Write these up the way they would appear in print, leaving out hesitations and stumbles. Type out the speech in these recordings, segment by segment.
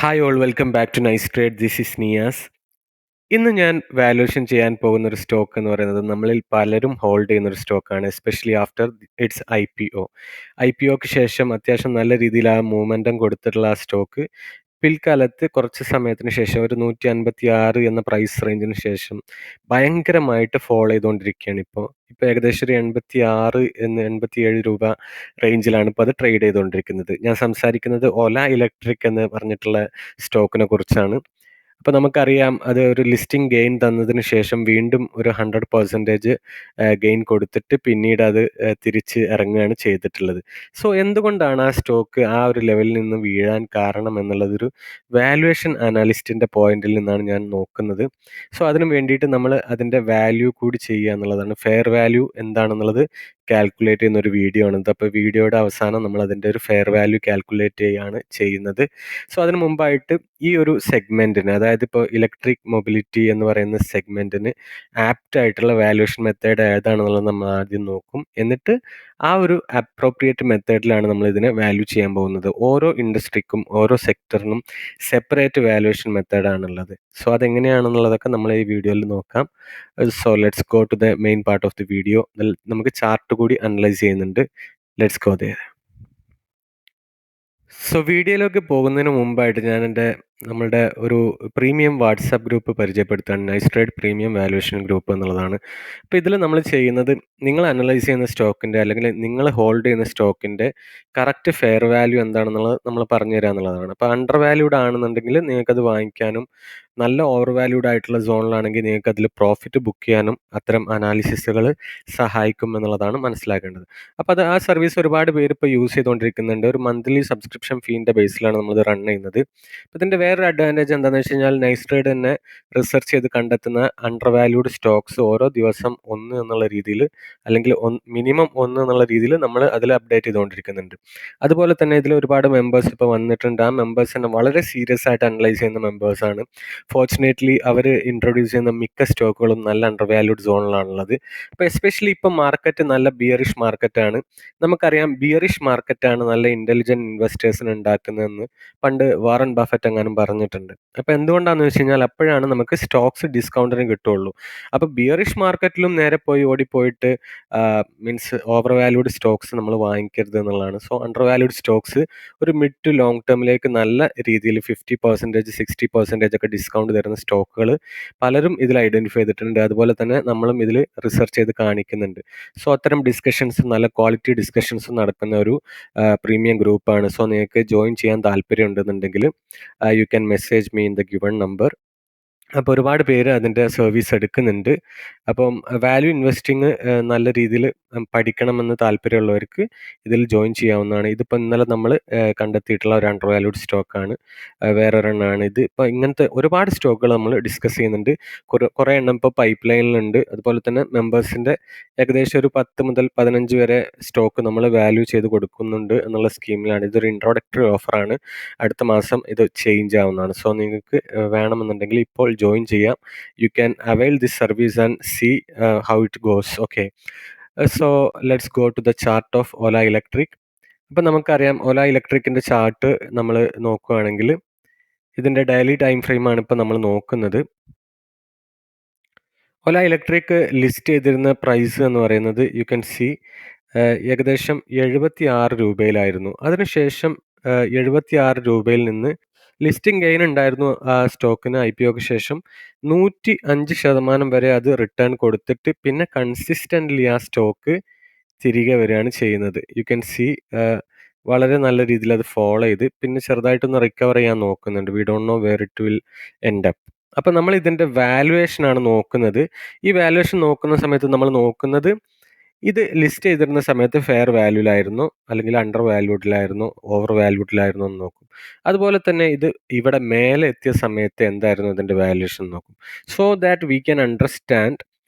Hi all welcome back to nice trade. This is Niyas. ഇന്ന് ഞാൻ valuation ചെയ്യാൻ പോകുന്ന ഒരു സ്റ്റോക്ക് എന്ന് പറയുന്നത് നമ്മളിൽ പലരും ഹോൾഡ് ചെയ്യുന്ന ഒരു സ്റ്റോക്കാണ്, especially after its I P ഒക്ക് ശേഷം അത്യാവശ്യം നല്ല രീതിയിൽ ആ മൂവ്മെൻറ്റം കൊടുത്തിട്ടുള്ള ആ സ്റ്റോക്ക് പിൽക്കാലത്ത് കുറച്ച് സമയത്തിന് ശേഷം ഒരു 156 എന്ന പ്രൈസ് റേഞ്ചിന് ശേഷം ഭയങ്കരമായിട്ട് ഫോളോ ചെയ്തുകൊണ്ടിരിക്കുകയാണ്. ഇപ്പോൾ ഏകദേശം ഒരു 86 രൂപ റേഞ്ചിലാണ് ഇപ്പോൾ അത് ട്രേഡ് ചെയ്തുകൊണ്ടിരിക്കുന്നത്. ഞാൻ സംസാരിക്കുന്നത് ഒല ഇലക്ട്രിക് എന്ന് പറഞ്ഞിട്ടുള്ള സ്റ്റോക്കിനെ കുറിച്ചാണ്. അപ്പോൾ നമുക്കറിയാം, അത് ഒരു ലിസ്റ്റിംഗ് ഗെയിൻ തന്നതിന് ശേഷം വീണ്ടും ഒരു 100% ഗെയിൻ കൊടുത്തിട്ട് പിന്നീട് അത് തിരിച്ച് ഇറങ്ങുകയാണ് ചെയ്തിട്ടുള്ളത്. സോ എന്തുകൊണ്ടാണ് ആ സ്റ്റോക്ക് ആ ഒരു ലെവലിൽ നിന്ന് വീഴാൻ കാരണം എന്നുള്ളതൊരു വാല്യുവേഷൻ അനാലിസ്റ്റിൻ്റെ പോയിന്റിൽ നിന്നാണ് ഞാൻ നോക്കുന്നത്. സോ അതിന് വേണ്ടിയിട്ട് നമ്മൾ അതിൻ്റെ വാല്യൂ കൂടി ചെയ്യുക എന്നുള്ളതാണ്. ഫെയർ വാല്യൂ എന്താണെന്നുള്ളത് കാൽക്കുലേറ്റ് ചെയ്യുന്ന ഒരു വീഡിയോ ആണിത്. അപ്പോൾ വീഡിയോയുടെ അവസാനം നമ്മൾ അതിൻ്റെ ഒരു ഫെയർ വാല്യൂ കാൽക്കുലേറ്റ് ചെയ്യുകയാണ് ചെയ്യുന്നത്. സോ അതിന് മുമ്പായിട്ട് ഈ ഒരു സെഗ്മെൻറ്റിന്, അതായത് ഇപ്പോൾ ഇലക്ട്രിക് മൊബിലിറ്റി എന്ന് പറയുന്ന സെഗ്മെൻറ്റിന് ആപ്റ്റ് ആയിട്ടുള്ള വാല്യുവേഷൻ മെത്തേഡ് ഏതാണെന്നുള്ളത് നമ്മൾ ആദ്യം നോക്കും. എന്നിട്ട് ആ ഒരു അപ്രോപ്രിയേറ്റ് മെത്തേഡിലാണ് നമ്മൾ ഇതിനെ വാല്യൂ ചെയ്യാൻ പോകുന്നത്. ഓരോ ഇൻഡസ്ട്രിക്കും ഓരോ സെക്ടറിനും സെപ്പറേറ്റ് വാല്യുവേഷൻ മെത്തേഡാണുള്ളത്. സോ അതെങ്ങനെയാണെന്നുള്ളതൊക്കെ നമ്മൾ ഈ വീഡിയോയിൽ നോക്കാം. So let's go to the main part of the video. നമുക്ക് ചാർട്ട് കൂടി അനലൈസ് ചെയ്യുന്നുണ്ട്. Let's go there. സോ വീഡിയോയിലേക്ക് പോകുന്നതിന് മുമ്പായിട്ട് ഞാൻ നമ്മളുടെ ഒരു പ്രീമിയം വാട്സാപ്പ് ഗ്രൂപ്പ് പരിചയപ്പെടുത്താണ്. Nice trade premium valuation group എന്നുള്ളതാണ്. അപ്പോൾ ഇതിൽ നമ്മൾ ചെയ്യുന്നത്, നിങ്ങൾ അനലൈസ് ചെയ്യുന്ന സ്റ്റോക്കിൻ്റെ അല്ലെങ്കിൽ നിങ്ങൾ ഹോൾഡ് ചെയ്യുന്ന സ്റ്റോക്കിൻ്റെ കറക്റ്റ് ഫെയർ വാല്യൂ എന്താണെന്നുള്ളത് നമ്മൾ പറഞ്ഞു തരിക എന്നുള്ളതാണ്. അപ്പോൾ അണ്ടർ വാല്യൂഡ് ആണെന്നുണ്ടെങ്കിൽ നിങ്ങൾക്കത് വാങ്ങിക്കാനും, നല്ല ഓവർ വാല്യൂഡ് ആയിട്ടുള്ള സോണിലാണെങ്കിൽ നിങ്ങൾക്ക് അതിൽ പ്രോഫിറ്റ് ബുക്ക് ചെയ്യാനും അത്തരം അനാലിസിസുകൾ സഹായിക്കും എന്നുള്ളതാണ് മനസ്സിലാക്കേണ്ടത്. അപ്പോൾ ആ സർവീസ് ഒരുപാട് പേര് ഇപ്പോൾ യൂസ് ചെയ്തുകൊണ്ടിരിക്കുന്നുണ്ട്. ഒരു മന്ത്ലി സബ്സ്ക്രിപ്ഷൻ ഫീൻ്റെ ബേസിലാണ് നമ്മളിത് റൺ ചെയ്യുന്നത്. അപ്പോൾ ഇതിൻ്റെ വേറൊരു അഡ്വാൻറ്റേജ് എന്താണെന്ന് വെച്ച് കഴിഞ്ഞാൽ, നൈസ് ട്രേഡ് തന്നെ റിസർച്ച് ചെയ്ത് കണ്ടെത്തുന്ന അണ്ടർ വാല്യൂഡ് സ്റ്റോക്സ് ഓരോ ദിവസം 1 എന്നുള്ള രീതിയിൽ, അല്ലെങ്കിൽ മിനിമം 1 എന്നുള്ള രീതിയിൽ നമ്മൾ അതിൽ അപ്ഡേറ്റ് ചെയ്തുകൊണ്ടിരിക്കുന്നുണ്ട്. അതുപോലെ തന്നെ ഇതിൽ ഒരുപാട് മെമ്പേഴ്സ് ഇപ്പോൾ വന്നിട്ടുണ്ട്. ആ മെമ്പേഴ്സ് തന്നെ വളരെ സീരിയസ് ആയിട്ട് അനലൈസ് ചെയ്യുന്ന മെമ്പേഴ്സാണ്. ഫോർച്ചുനേറ്റ്ലി അവർ ഇൻട്രൊഡ്യൂസ് ചെയ്യുന്ന മിക്ക സ്റ്റോക്കുകളും നല്ല അണ്ടർ വാല്യൂഡ് സോണിലാണുള്ളത്. അപ്പോൾ എസ്പെഷ്യലി ഇപ്പോൾ മാർക്കറ്റ് നല്ല ബിയറിഷ് മാർക്കറ്റാണ്. നമുക്കറിയാം, ബിയറിഷ് മാർക്കറ്റാണ് നല്ല ഇൻ്റലിജൻറ്റ് ഇൻവെസ്റ്റേഴ്സിന് ഉണ്ടാക്കുന്നതെന്ന് പണ്ട് വാറൻ ബഫറ്റ് എങ്ങാനും പറഞ്ഞിട്ടുണ്ട്. അപ്പോൾ എന്തുകൊണ്ടാണെന്ന് വെച്ച് കഴിഞ്ഞാൽ, അപ്പോഴാണ് നമുക്ക് സ്റ്റോക്സ് ഡിസ്കൗണ്ടിന് കിട്ടുള്ളൂ. അപ്പോൾ ബിയറിഷ് മാർക്കറ്റിലും നേരെ ഓടിപ്പോയിട്ട് മീൻസ് ഓവർ വാല്യൂഡ് സ്റ്റോക്സ് നമ്മൾ വാങ്ങിക്കരുത് എന്നുള്ളതാണ്. സോ അണ്ടർ വാല്യൂഡ് സ്റ്റോക്സ് ഒരു മിഡ് ടു ലോങ് ടേമിലേക്ക് നല്ല രീതിയിൽ 50%, 60% ഒക്കെ ഡിസ്കൗണ്ട് തരുന്ന സ്റ്റോക്കുകൾ പലരും ഇതിൽ ഐഡൻറ്റിഫൈ ചെയ്തിട്ടുണ്ട്. അതുപോലെ തന്നെ നമ്മളും ഇതിൽ റിസർച്ച് ചെയ്ത് കാണിക്കുന്നുണ്ട്. സോ അത്തരം ഡിസ്കഷൻസ്, നല്ല ക്വാളിറ്റി ഡിസ്കഷൻസ് നടക്കുന്ന ഒരു പ്രീമിയം ഗ്രൂപ്പാണ്. സോ നിങ്ങൾക്ക് ജോയിൻ ചെയ്യാൻ താല്പര്യം ഉണ്ടെന്നുണ്ടെങ്കിൽ you can message me in the given number. അപ്പോൾ ഒരുപാട് പേര് അതിൻ്റെ സർവീസ് എടുക്കുന്നുണ്ട്. അപ്പം വാല്യൂ ഇൻവെസ്റ്റിംഗ് നല്ല രീതിയിൽ പഠിക്കണമെന്ന് താല്പര്യമുള്ളവർക്ക് ഇതിൽ ജോയിൻ ചെയ്യാവുന്നതാണ്. ഇതിപ്പോൾ ഇന്നലെ നമ്മൾ കണ്ടെത്തിയിട്ടുള്ള ഒരു അണ്ടർ വാല്യൂഡ് സ്റ്റോക്കാണ്. വേറൊരെണ്ണമാണ് ഇത്. ഇപ്പോൾ ഇങ്ങനത്തെ ഒരുപാട് സ്റ്റോക്കുകൾ നമ്മൾ ഡിസ്കസ് ചെയ്യുന്നുണ്ട്. കുറേ എണ്ണം ഇപ്പോൾ പൈപ്പ് ലൈനിലുണ്ട്. അതുപോലെ തന്നെ മെമ്പേഴ്സിൻ്റെ ഏകദേശം ഒരു 10 മുതൽ 15 വരെ സ്റ്റോക്ക് നമ്മൾ വാല്യൂ ചെയ്ത് കൊടുക്കുന്നുണ്ട് എന്നുള്ള സ്കീമിലാണ്. ഇതൊരു ഇൻട്രോഡക്ടറി ഓഫറാണ്. അടുത്ത മാസം ഇത് ചേഞ്ച് ആവുന്നതാണ്. സോ നിങ്ങൾക്ക് വേണമെന്നുണ്ടെങ്കിൽ ഇപ്പോൾ ജോയിൻ ചെയ്യാം. You can avail this service and see how it goes. Okay, so let's go to the chart of Ola electric. അപ്പം നമുക്കറിയാം, ഓല ഇലക്ട്രിക്കിൻ്റെ ചാർട്ട് നമ്മൾ നോക്കുകയാണെങ്കിൽ ഇതിൻ്റെ ഡെയിലി ടൈം ഫ്രെയിമാണ് ഇപ്പോൾ നമ്മൾ നോക്കുന്നത്. ഓല ഇലക്ട്രിക് ലിസ്റ്റ് ചെയ്തിരുന്ന പ്രൈസ് എന്ന് പറയുന്നത് യു ക്യാൻ സി ഏകദേശം 76 രൂപയിലായിരുന്നു. അതിനുശേഷം 76 രൂപയിൽ നിന്ന് ലിസ്റ്റിംഗ് ഗെയിൻ ഉണ്ടായിരുന്നു ആ സ്റ്റോക്കിന്. IPOക്ക് ശേഷം 105% വരെ അത് റിട്ടേൺ കൊടുത്തിട്ട് പിന്നെ കൺസിസ്റ്റൻ്റ്ലി ആ സ്റ്റോക്ക് തിരികെ വരികയാണ് ചെയ്യുന്നത്. യു ക്യാൻ സി വളരെ നല്ല രീതിയിൽ അത് ഫോളോ ചെയ്ത് പിന്നെ ചെറുതായിട്ടൊന്ന് റിക്കവർ ചെയ്യാൻ നോക്കുന്നുണ്ട്. We don't know where it will end up. അപ്പം നമ്മൾ ഇതിൻ്റെ വാല്യുവേഷനാണ് നോക്കുന്നത്. ഈ വാല്യുവേഷൻ നോക്കുന്ന സമയത്ത് നമ്മൾ നോക്കുന്നത്, ഇത് ലിസ്റ്റ് ചെയ്തിരുന്ന സമയത്ത് ഫെയർ വാല്യൂലായിരുന്നോ അല്ലെങ്കിൽ അണ്ടർ വാല്യൂഡിലായിരുന്നോ ഓവർ വാല്യൂഡിലായിരുന്നോ എന്ന് നോക്കും. അതുപോലെ തന്നെ ഇത് ഇവിടെ മേലെ എത്തിയ സമയത്ത് എന്തായിരുന്നു ഇതിൻ്റെ വാല്യുവേഷൻ നോക്കും. So that we can understand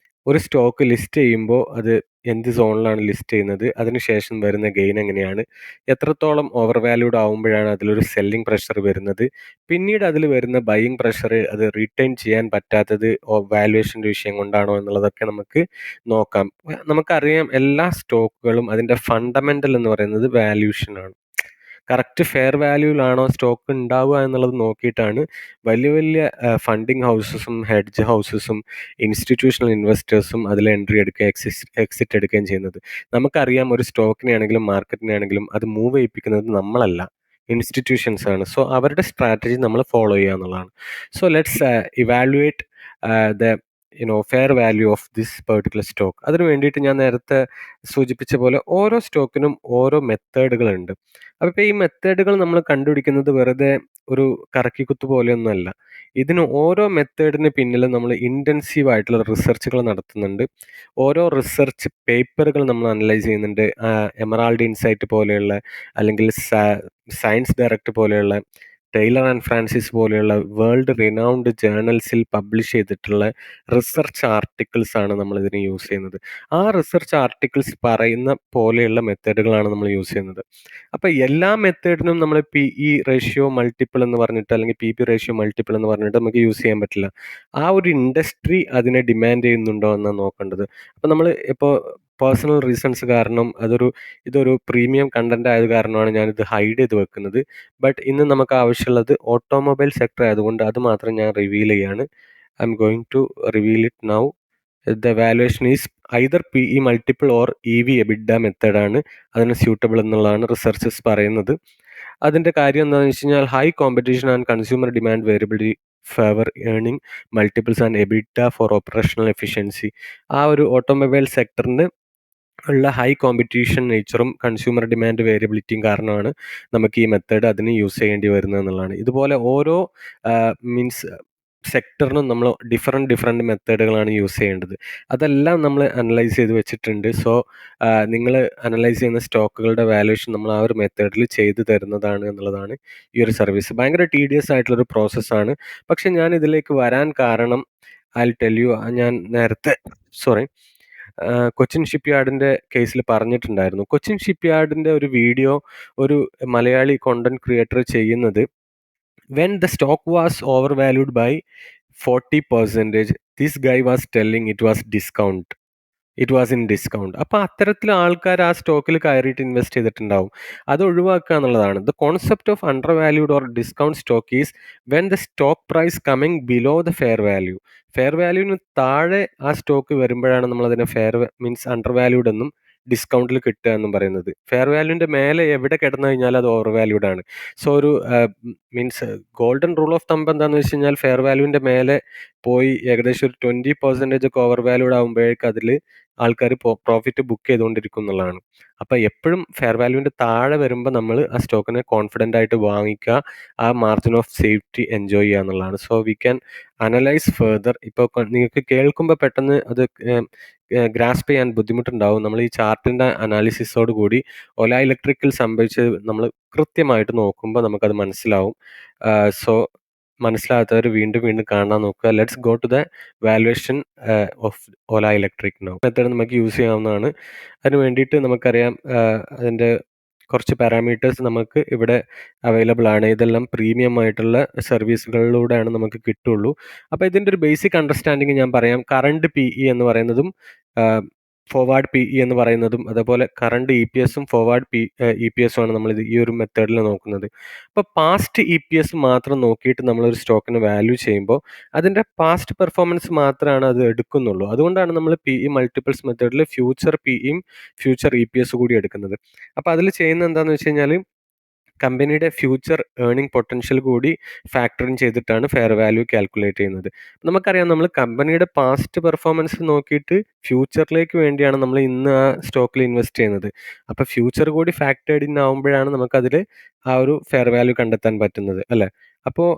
ഒരു സ്റ്റോക്ക് ലിസ്റ്റ് ചെയ്യുമ്പോൾ അത് എന്ത് സോണിലാണ് ലിസ്റ്റ് ചെയ്യുന്നത്, അതിനുശേഷം വരുന്ന ഗെയിൻ എങ്ങനെയാണ്, എത്രത്തോളം ഓവർ വാല്യൂഡ് ആവുമ്പോഴാണ് അതിലൊരു സെല്ലിംഗ് പ്രഷർ വരുന്നത്, പിന്നീട് അതിൽ വരുന്ന ബൈയിങ് പ്രഷർ അത് റീറ്റെയിൻ ചെയ്യാൻ പറ്റാത്തത് വാല്യുവേഷൻ്റെ വിഷയം കൊണ്ടാണോ എന്നുള്ളതൊക്കെ നമുക്ക് നോക്കാം. നമുക്കറിയാം, എല്ലാ സ്റ്റോക്കുകളും അതിൻ്റെ ഫണ്ടമെൻ്റൽ എന്ന് പറയുന്നത് വാല്യൂഷനാണ്. കറക്റ്റ് ഫെയർ വാല്യൂവിലാണോ സ്റ്റോക്ക് ഉണ്ടാവുക എന്നുള്ളത് നോക്കിയിട്ടാണ് വലിയ വലിയ ഫണ്ടിങ് ഹൗസസും ഹെഡ്ജ് ഹൗസസും ഇൻസ്റ്റിറ്റ്യൂഷണൽ ഇൻവെസ്റ്റേഴ്സും അതിൽ എൻട്രി എടുക്കുകയും എക്സിറ്റ് എടുക്കുകയും ചെയ്യുന്നത്. നമുക്കറിയാം ഒരു സ്റ്റോക്കിനെ ആണെങ്കിലും മാർക്കറ്റിനെ ആണെങ്കിലും അത് മൂവ് ചെയ്യിപ്പിക്കുന്നത് നമ്മളല്ല, ഇൻസ്റ്റിറ്റ്യൂഷൻസ് ആണ്. സോ അവരുടെ സ്ട്രാറ്റജി നമ്മൾ ഫോളോ ചെയ്യുക എന്നുള്ളതാണ്. So let's evaluate the fair value of this particular stock. അതിന് വേണ്ടിയിട്ട് ഞാൻ നേരത്തെ സൂചിപ്പിച്ച പോലെ ഓരോ സ്റ്റോക്കിനും ഓരോ മെത്തേഡുകളുണ്ട്. അപ്പോൾ ഇപ്പോൾ ഈ മെത്തേഡുകൾ നമ്മൾ കണ്ടുപിടിക്കുന്നത് വെറുതെ ഒരു കറക്കിക്കുത്ത് പോലെയൊന്നുമല്ല. ഇതിന് ഓരോ മെത്തേഡിന് പിന്നിലും നമ്മൾ ഇൻറ്റൻസീവ് ആയിട്ടുള്ള റിസർച്ചുകൾ നടത്തുന്നുണ്ട്. ഓരോ റിസർച്ച് പേപ്പറുകൾ നമ്മൾ അനലൈസ് ചെയ്യുന്നുണ്ട്. എമറാൾഡ് ഇൻസൈറ്റ് പോലെയുള്ള, അല്ലെങ്കിൽ സയൻസ് ഡയറക്റ്റ് പോലെയുള്ള, ടൈലർ ആൻഡ് ഫ്രാൻസിസ് പോലെയുള്ള വേൾഡ് റിനൗണ്ട് ജേർണൽസിൽ പബ്ലിഷ് ചെയ്തിട്ടുള്ള റിസർച്ച് ആർട്ടിക്കിൾസ് ആണ് നമ്മൾ ഇതിന് യൂസ് ചെയ്യുന്നത്. ആ റിസർച്ച് ആർട്ടിക്കിൾസ് പറയുന്ന പോലെയുള്ള മെത്തേഡുകളാണ് നമ്മൾ യൂസ് ചെയ്യുന്നത്. അപ്പോൾ എല്ലാ മെത്തേഡിനും നമ്മൾ PE റേഷ്യോ മൾട്ടിപ്പിൾ എന്ന് പറഞ്ഞിട്ട്, അല്ലെങ്കിൽ PP റേഷ്യോ മൾട്ടിപ്പിൾ എന്ന് പറഞ്ഞിട്ട് നമുക്ക് യൂസ് ചെയ്യാൻ പറ്റില്ല. ആ ഒരു ഇൻഡസ്ട്രി അതിനെ ഡിമാൻഡ് ചെയ്യുന്നുണ്ടോ എന്നാണ് നോക്കേണ്ടത്. അപ്പോൾ നമ്മൾ ഇപ്പോൾ പേഴ്സണൽ റീസൺസ് കാരണം ഇതൊരു പ്രീമിയം കണ്ടന്റ് ആയത് കാരണമാണ് ഞാനിത് ഹൈഡ് ചെയ്ത് വെക്കുന്നത്. ബട്ട് ഇന്ന് നമുക്ക് ആവശ്യമുള്ളത് ഓട്ടോമൊബൈൽ സെക്ടർ ആയതുകൊണ്ട് അത് മാത്രം ഞാൻ റിവീൽ ചെയ്യാണ്. I'm going to reveal it now. The valuation is either PE multiple or EV/EBITDA മെത്തേഡാണ് അതിന് സ്യൂട്ടബിൾ എന്നുള്ളതാണ് റിസർച്ചസ് പറയുന്നത്. അതിൻ്റെ കാര്യം എന്താണെന്ന് വെച്ച് കഴിഞ്ഞാൽ high competition and consumer demand variability favour earning multiples and EBITDA for operational efficiency. ആ ഒരു ഓട്ടോമൊബൈൽ സെക്ടറിന് ഉള്ള ഹൈ കോമ്പറ്റീഷൻ നേച്ചറും കൺസ്യൂമർ ഡിമാൻഡ് വേരിയബിലിറ്റിയും കാരണമാണ് നമുക്ക് ഈ മെത്തേഡ് അതിന് യൂസ് ചെയ്യേണ്ടി വരുന്നത് എന്നുള്ളതാണ്. ഇതുപോലെ ഓരോ മീൻസ് സെക്ടറിനും നമ്മൾ ഡിഫറെൻറ്റ് മെത്തേഡുകളാണ് യൂസ് ചെയ്യേണ്ടത്. അതെല്ലാം നമ്മൾ അനലൈസ് ചെയ്ത് വെച്ചിട്ടുണ്ട്. സോ നിങ്ങൾ അനലൈസ് ചെയ്യുന്ന സ്റ്റോക്കുകളുടെ വാല്യൂഷൻ നമ്മൾ ആ ഒരു മെത്തേഡിൽ ചെയ്തു തരുന്നതാണ് എന്നുള്ളതാണ് ഈ ഒരു സർവീസ്. ഭയങ്കര ടീഡിയസ് ആയിട്ടുള്ളൊരു പ്രോസസ്സാണ്. പക്ഷെ ഞാൻ ഇതിലേക്ക് വരാൻ കാരണം ഐ ടെൽ യു. ഞാൻ നേരത്തെ സോറി കൊച്ചിൻ ഷിപ്പ്യാർഡിൻ്റെ കേസിൽ പറഞ്ഞിട്ടുണ്ടായിരുന്നു. കൊച്ചിൻ ഷിപ്പ്യാർഡിൻ്റെ ഒരു വീഡിയോ ഒരു മലയാളി കോണ്ടന്റ് ക്രിയേറ്റർ ചെയ്യുന്നത്, when the stock was overvalued by 40%, this guy was telling it was in discount. അപ്പോൾ അത്തരത്തിൽ ആൾക്കാർ ആ സ്റ്റോക്കിൽ കയറിയിട്ട് ഇൻവെസ്റ്റ് ചെയ്തിട്ടുണ്ടാവും. അത് ഒഴിവാക്കുക എന്നുള്ളതാണ്. The concept of undervalued or discount stock is when the stock price coming below the fair value. Fair വാല്യൂവിന് താഴെ ആ സ്റ്റോക്ക് വരുമ്പോഴാണ് നമ്മളതിനെ മീൻസ് അണ്ടർ വാല്യൂഡ് എന്നും ഡിസ്കൗണ്ടിൽ കിട്ടുക എന്നും പറയുന്നത്. ഫെയർ വാല്യൂവിൻ്റെ മേലെ എവിടെ കിടന്നു കഴിഞ്ഞാൽ അത് ഓവർ വാല്യൂഡ് ആണ്. സോ ഒരു means golden rule of thumb എന്താണെന്ന് വെച്ച് കഴിഞ്ഞാൽ ഫെയർ വാല്യൂവിൻ്റെ മേലെ പോയി ഏകദേശം ഒരു 20% ഒക്കെ ഓവർ വാല്യൂഡ് ആകുമ്പോഴേക്ക് അതിൽ ആൾക്കാർ പ്രോഫിറ്റ് ബുക്ക് ചെയ്തുകൊണ്ടിരിക്കും എന്നുള്ളതാണ്. അപ്പോൾ എപ്പോഴും ഫെയർ വാല്യൂവിൻ്റെ താഴെ വരുമ്പോൾ നമ്മൾ ആ സ്റ്റോക്കിനെ കോൺഫിഡൻ്റ് ആയിട്ട് വാങ്ങിക്കുക, ആ മാർജിൻ ഓഫ് സേഫ്റ്റി എൻജോയ് ചെയ്യുക എന്നുള്ളതാണ്. So we can analyse further. ഇപ്പോൾ നിങ്ങൾക്ക് കേൾക്കുമ്പോൾ പെട്ടെന്ന് അത് ഗ്രാസ്പ് ചെയ്യാൻ ബുദ്ധിമുട്ടുണ്ടാവും. നമ്മൾ ഈ ചാർട്ടിൻ്റെ അനാലിസിസോട് കൂടി ഒല ഇലക്ട്രിക്കിൽ സംഭവിച്ചത് നമ്മൾ കൃത്യമായിട്ട് നോക്കുമ്പോൾ നമുക്കത് മനസ്സിലാവും. സോ മനസ്സിലാകാത്തവർ വീണ്ടും വീണ്ടും കാണാൻ നോക്കുക. Let's go to the valuation of Ola electric now. Method നമുക്ക് യൂസ് ചെയ്യാവുന്നതാണ്. അതിന് വേണ്ടിയിട്ട് നമുക്കറിയാം അതിൻ്റെ കുറച്ച് പാരാമീറ്റേഴ്സ് നമുക്ക് ഇവിടെ അവൈലബിൾ ആണ്. ഇതെല്ലാം പ്രീമിയം ആയിട്ടുള്ള സർവീസുകളിലൂടെയാണ് നമുക്ക് കിട്ടുള്ളൂ. അപ്പോൾ ഇതിൻ്റെ ഒരു ബേസിക് അണ്ടർസ്റ്റാൻഡിങ് ഞാൻ പറയാം. കറണ്ട് PE എന്ന് പറയുന്നതും ഫോർവേഡ് PE എന്ന് പറയുന്നതും, അതേപോലെ കറണ്ട് EPSും ഫോർവേഡ് EPSും ആണ് നമ്മൾ ഈ ഒരു മെത്തേഡിൽ നോക്കുന്നത്. അപ്പോൾ പാസ്റ്റ് EPS മാത്രം നോക്കിയിട്ട് നമ്മളൊരു സ്റ്റോക്കിന് വാല്യൂ ചെയ്യുമ്പോൾ അതിൻ്റെ പാസ്റ്റ് പെർഫോമൻസ് മാത്രമാണ് അത് എടുക്കുന്നുള്ളൂ. അതുകൊണ്ടാണ് നമ്മൾ PE മൾട്ടിപ്പിൾസ് മെത്തേഡിൽ ഫ്യൂച്ചർ PEയും ഫ്യൂച്ചർ EPS കൂടി എടുക്കുന്നത്. അപ്പോൾ അതിൽ ചെയ്യുന്നത് എന്താണെന്ന് വെച്ച് കഴിഞ്ഞാൽ കമ്പനിയുടെ ഫ്യൂച്ചർ ഏർണിംഗ് പൊട്ടൻഷ്യൽ കൂടി ഫാക്ടർ ഇൻ ചെയ്തിട്ടാണ് ഫെയർ വാല്യൂ കാൽക്കുലേറ്റ് ചെയ്യുന്നത്. നമുക്കറിയാം നമ്മൾ കമ്പനിയുടെ പാസ്റ്റ് പെർഫോമൻസ് നോക്കിയിട്ട് ഫ്യൂച്ചറിലേക്ക് വേണ്ടിയാണ് നമ്മൾ ഇന്ന് ആ സ്റ്റോക്കിൽ ഇൻവെസ്റ്റ് ചെയ്യുന്നത്. അപ്പോൾ ഫ്യൂച്ചർ കൂടി ഫാക്ടേർഡ് ഇൻ ആവുമ്പോഴാണ് നമുക്കതിൽ ആ ഒരു ഫെയർ വാല്യൂ കണ്ടെത്താൻ പറ്റുന്നത്, അല്ലേ? അപ്പോൾ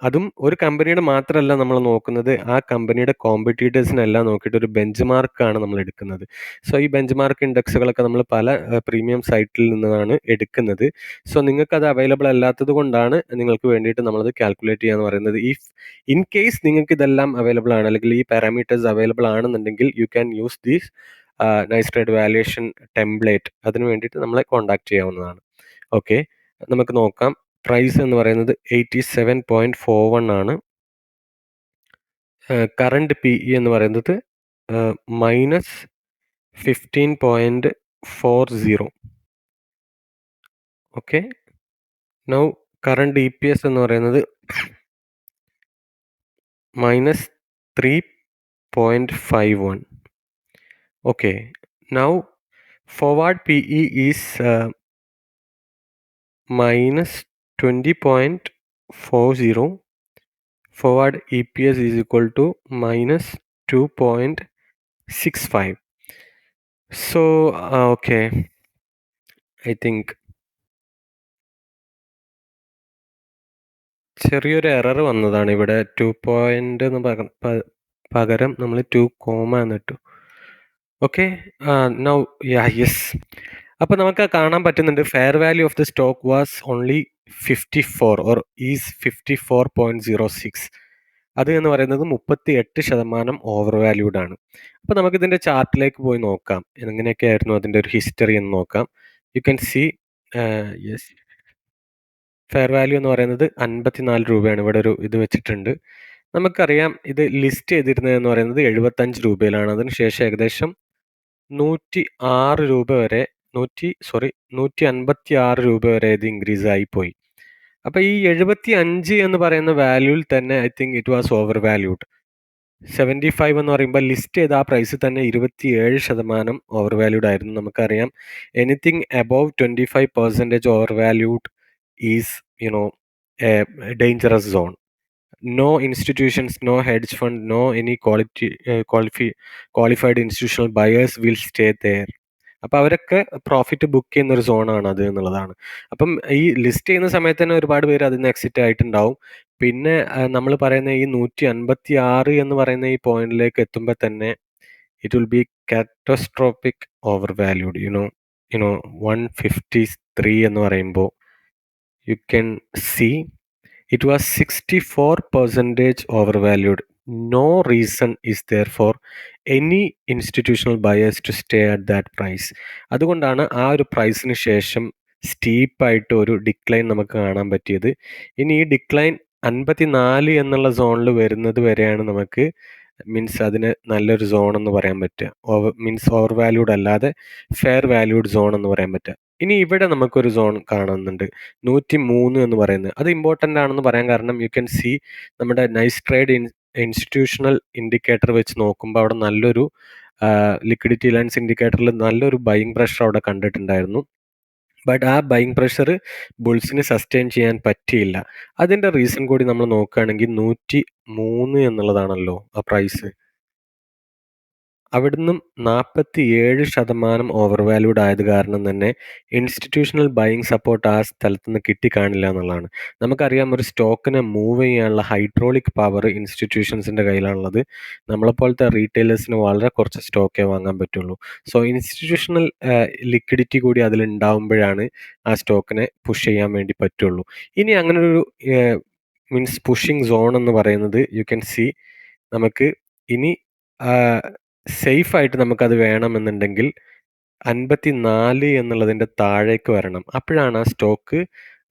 അതും ഒരു കമ്പനിയുടെ മാത്രമല്ല നമ്മൾ നോക്കുന്നത്, ആ കമ്പനിയുടെ കോമ്പറ്റീറ്റേഴ്സിനെല്ലാം നോക്കിയിട്ട് ഒരു ബെഞ്ച് മാർക്കാണ് നമ്മൾ എടുക്കുന്നത്. സോ ഈ ബെഞ്ച് മാർക്ക് ഇൻഡെക്സുകളൊക്കെ നമ്മൾ പല പ്രീമിയം സൈറ്റിൽ നിന്നാണ് എടുക്കുന്നത്. സോ നിങ്ങൾക്കത് അവൈലബിൾ അല്ലാത്തത് കൊണ്ടാണ് നിങ്ങൾക്ക് വേണ്ടിയിട്ട് നമ്മളത് കാൽക്കുലേറ്റ് ചെയ്യുക എന്ന് പറയുന്നത്. ഇൻ കേസ് നിങ്ങൾക്ക് ഇതെല്ലാം അവൈലബിൾ ആണ്, അല്ലെങ്കിൽ ഈ പാരാമീറ്റേഴ്സ് അവൈലബിൾ ആണെന്നുണ്ടെങ്കിൽ you can use these nice trade valuation template. അതിന് വേണ്ടിയിട്ട് നമ്മളെ കോൺടാക്ട് ചെയ്യാവുന്നതാണ്. ഓക്കെ, നമുക്ക് നോക്കാം. പ്രൈസ് എന്ന് പറയുന്നത് 87.41 ആണ്. കറണ്ട് PE എന്ന് പറയുന്നത് -15.40. ഓക്കെ, നൗ കറണ്ട് EPS എന്ന് പറയുന്നത് -3.51. Okay. Now forward PE is -20.40. Forward EPS is equal to -2.65. So, okay, I think ചെറിയൊരു എറർ വന്നതാണ് ഇവിടെ. 2 പോയിന്റ് എന്ന് പകരം നമ്മൾ 2 കോമ എന്നിട്ടു. Okay, now yes. അപ്പോൾ നമുക്ക് കാണാൻ പറ്റുന്നുണ്ട് fair value of the stock was only 54 or is 54.06. അത് എന്ന് പറയുന്നത് 38% ഓവർ വാല്യൂഡ് ആണ്. അപ്പോൾ നമുക്കിതിൻ്റെ ചാർട്ടിലേക്ക് പോയി നോക്കാം എങ്ങനെയൊക്കെയായിരുന്നു അതിൻ്റെ ഒരു ഹിസ്റ്ററി എന്ന് നോക്കാം. You can see yes, fair value എന്ന് പറയുന്നത് 54 രൂപയാണ്. ഇവിടെ ഒരു ഇത് വെച്ചിട്ടുണ്ട്. നമുക്കറിയാം ഇത് ലിസ്റ്റ് ചെയ്തിരുന്നതെന്ന് പറയുന്നത് 75 രൂപയിലാണ്. അതിനുശേഷം ഏകദേശം 106 രൂപ വരെ 156 രൂപ വരെ ഇത് ഇൻക്രീസ് ആയി പോയി. അപ്പോൾ ഈ 75 എന്ന് പറയുന്ന വാല്യൂവിൽ തന്നെ I think it was over valued. 75 എന്ന് പറയുമ്പോൾ ലിസ്റ്റ് ചെയ്ത ആ പ്രൈസ് തന്നെ 27% ഓവർ വാല്യൂഡ് ആയിരുന്നു. നമുക്കറിയാം anything above 25% over valued is A dangerous zone. No institutions, no hedge fund, no any qualified institutional buyers will stay there. അപ്പോൾ അവരൊക്കെ profit book ചെയ്യുന്ന ഒരു സോണാണ് അത് എന്നുള്ളതാണ്. അപ്പം ഈ ലിസ്റ്റ് ചെയ്യുന്ന സമയത്ത് തന്നെ ഒരുപാട് പേര് അതിൽ നിന്ന് എക്സിറ്റ് ആയിട്ടുണ്ടാവും. പിന്നെ നമ്മൾ പറയുന്ന ഈ 156 എന്ന് പറയുന്ന ഈ പോയിന്റിലേക്ക് എത്തുമ്പോൾ തന്നെ it will be catastrophic over valued. You know 153 എന്ന് പറയുമ്പോൾ you can see it was 64% overvalued. No reason is there for any institutional buyers to stay at that price. അതുകൊണ്ടാണ് ആ ഒരു പ്രൈസിന് ശേഷം സ്റ്റീപ്പായിട്ട് ഒരു ഡിക്ലൈൻ നമുക്ക് കാണാൻ പറ്റിയത്. ഇനി ഈ ഡിക്ലൈൻ 54 എന്നുള്ള സോണിൽ വരുന്നത് വരെയാണ് നമുക്ക് മീൻസ് അതിന് നല്ലൊരു സോൺ എന്ന് പറയാൻ പറ്റുക. ഓവർ വാല്യൂഡ് അല്ലാതെ ഫെയർ വാല്യൂഡ് സോൺ എന്ന് പറയാൻ പറ്റുക. ഇനി ഇവിടെ നമുക്കൊരു സോൺ കാണുന്നുണ്ട് 103 എന്ന് പറയുന്നത്. അത് ഇമ്പോർട്ടൻ്റ് ആണെന്ന് പറയാൻ കാരണം യു ക്യാൻ സി നമ്മുടെ നൈസ് ട്രേഡ് ഇൻസ്റ്റിറ്റ്യൂഷണൽ ഇൻഡിക്കേറ്റർ വെച്ച് നോക്കുമ്പോൾ അവിടെ നല്ലൊരു ലിക്വിഡിറ്റി ലൈൻസ് ഇൻഡിക്കേറ്ററിൽ നല്ലൊരു ബൈയിങ് പ്രഷർ അവിടെ കണ്ടിട്ടുണ്ടായിരുന്നു. ബട്ട് ആ ബൈയിങ് പ്രഷർ ബുൾസിന് സസ്റ്റെയിൻ ചെയ്യാൻ പറ്റിയില്ല. അതിൻ്റെ റീസൺ കൂടി നമ്മൾ നോക്കുകയാണെങ്കിൽ 103 എന്നുള്ളതാണല്ലോ ആ പ്രൈസ്. അവിടുന്നും 47% ഓവർ വാല്യൂഡ് ആയത് കാരണം തന്നെ ഇൻസ്റ്റിറ്റ്യൂഷണൽ ബൈയിങ് സപ്പോർട്ട് ആ സ്ഥലത്ത് നിന്ന് കിട്ടിക്കാണില്ല എന്നുള്ളതാണ്. നമുക്കറിയാം ഒരു സ്റ്റോക്കിനെ മൂവ് ചെയ്യാനുള്ള ഹൈഡ്രോളിക് പവർ ഇൻസ്റ്റിറ്റ്യൂഷൻസിൻ്റെ കയ്യിലാണുള്ളത്. നമ്മളെപ്പോലത്തെ റീറ്റെയിലേഴ്സിന് വളരെ കുറച്ച് സ്റ്റോക്കേ വാങ്ങാൻ പറ്റുള്ളൂ. സോ ഇൻസ്റ്റിറ്റ്യൂഷണൽ ലിക്വിഡിറ്റി കൂടി അതിലുണ്ടാവുമ്പോഴാണ് ആ സ്റ്റോക്കിനെ പുഷ് ചെയ്യാൻ വേണ്ടി പറ്റുള്ളൂ. ഇനി അങ്ങനൊരു മീൻസ് പുഷിംഗ് സോൺ എന്ന് പറയുന്നത് യു ക്യാൻ സി നമുക്ക് ഇനി സേഫായിട്ട് നമുക്കത് വേണമെന്നുണ്ടെങ്കിൽ 54 എന്നുള്ളതിൻ്റെ താഴേക്ക് വരണം. അപ്പോഴാണ് ആ സ്റ്റോക്ക്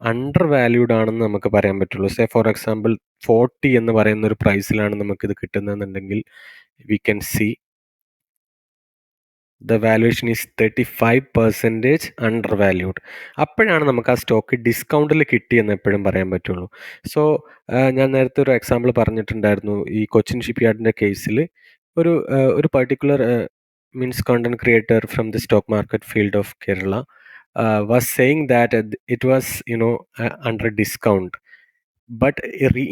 അണ്ടർ വാല്യൂഡ് ആണെന്ന് നമുക്ക് പറയാൻ പറ്റുള്ളൂ. സേ ഫോർ എക്സാമ്പിൾ 40 എന്ന് പറയുന്ന ഒരു പ്രൈസിലാണ് നമുക്കിത് കിട്ടുന്നതെന്നുണ്ടെങ്കിൽ we can see the valuation is 35% undervalued. അപ്പോഴാണ് നമുക്ക് ആ സ്റ്റോക്ക് ഡിസ്കൗണ്ടിൽ കിട്ടിയെന്ന് എപ്പോഴും പറയാൻ പറ്റുള്ളൂ. സോ ഞാൻ നേരത്തെ ഒരു എക്സാമ്പിൾ പറഞ്ഞിട്ടുണ്ടായിരുന്നു. ഈ കൊച്ചിൻ ഷിപ്പ്യാർഡിൻ്റെ കേസിൽ ഒരു particular means content creator from the stock market field of Kerala was saying that it was under discount, but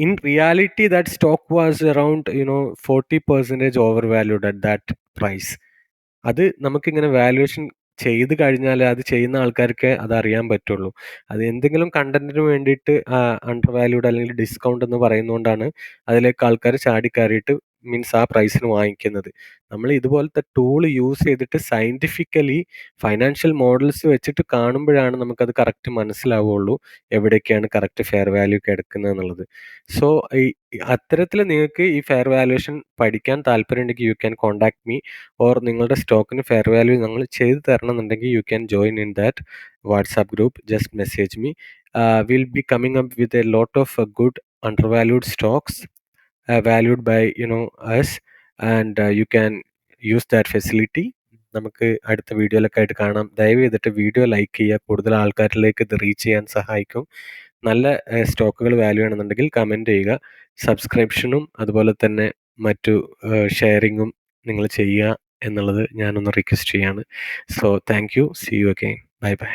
in reality that stock was around 40% overvalued at that price. അത് നമുക്കിങ്ങനെ വാല്യുവേഷൻ ചെയ്ത് കഴിഞ്ഞാൽ അത് ചെയ്യുന്ന ആൾക്കാർക്ക് അത് അറിയാൻ പറ്റുള്ളൂ. അത് എന്തെങ്കിലും കണ്ടന്റിന് വേണ്ടിയിട്ട് അണ്ടർ വാല്യൂഡ് അല്ലെങ്കിൽ ഡിസ്കൗണ്ട് എന്ന് പറയുന്നതുകൊണ്ടാണ് അതിലേക്ക് ആൾക്കാർ ചാടിക്കയറിയിട്ട് മീൻസ് ആ പ്രൈസിന് വാങ്ങിക്കുന്നത്. നമ്മൾ ഇതുപോലത്തെ ടൂൾ യൂസ് ചെയ്തിട്ട് സയൻറ്റിഫിക്കലി ഫൈനാൻഷ്യൽ മോഡൽസ് വെച്ചിട്ട് കാണുമ്പോഴാണ് നമുക്കത് കറക്റ്റ് മനസ്സിലാവുള്ളൂ എവിടേക്കാണ് കറക്റ്റ് ഫെയർ വാല്യൂ കിടക്കുന്നത് എന്നുള്ളത്. സോ ഈ അത്തരത്തിൽ നിങ്ങൾക്ക് ഈ ഫെയർ വാല്യുവേഷൻ പഠിക്കാൻ താല്പര്യമുണ്ടെങ്കിൽ you can contact me, or നിങ്ങളുടെ സ്റ്റോക്കിന് ഫെയർ വാല്യൂ ഞങ്ങൾ ചെയ്ത് തരണം എന്നുണ്ടെങ്കിൽ you can join in that WhatsApp group. Just message me. Will be coming up with a lot of good undervalued stocks valued by us, and you can use that facility. നമുക്ക് അടുത്ത വീഡിയോയിലൊക്കെ ആയിട്ട് കാണാം. ദയവ് ചെയ്തിട്ട് video like ചെയ്യുക. കൂടുതൽ ആൾക്കാരിലേക്ക് ഇത് റീച്ച് ചെയ്യാൻ സഹായിക്കും. നല്ല സ്റ്റോക്കുകൾ വാല്യൂ ആണെന്നുണ്ടെങ്കിൽ കമൻറ്റ് ചെയ്യുക. സബ്സ്ക്രിപ്ഷനും അതുപോലെ തന്നെ മറ്റു ഷെയറിങ്ങും നിങ്ങൾ ചെയ്യുക എന്നുള്ളത് ഞാനൊന്ന് റിക്വസ്റ്റ് ചെയ്യാണ്. So thank you. See you again. Bye by.